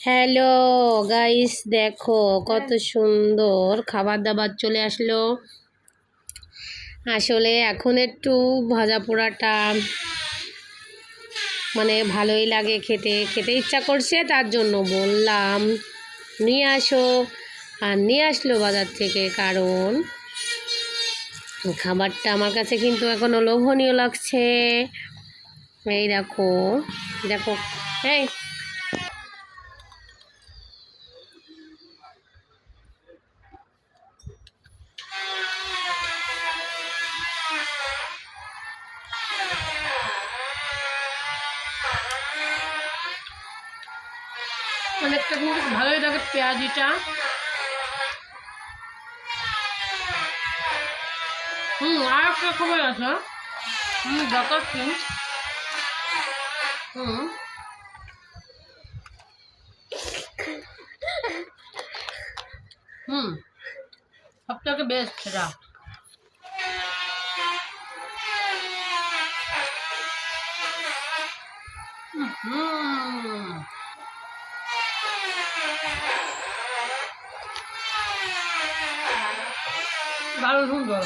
Hello guys, দেখো কত সুন্দর খাবার দাবার চলে আসলো। আসলে এখন একটু ভাজা পোড়াটা ভালোই লাগে, খেতে খেতে ইচ্ছা করছে, তার জন্য বললাম নিয়ে আসো। আর নিয়ে আসলো বাজার থেকে, কারণ খাবারটা আমার কাছে কিন্তু এখনও লোভনীয় লাগছে। এই দেখো দেখো, এই অনেকটা কিন্তু ভালোই লাগে পেঁয়াজিটা। আর একটা খবর আছে, দেখাচ্ছি। হুম হুম সব থেকে বেস্ট সেটা। হুম দারুণ সুন্দর।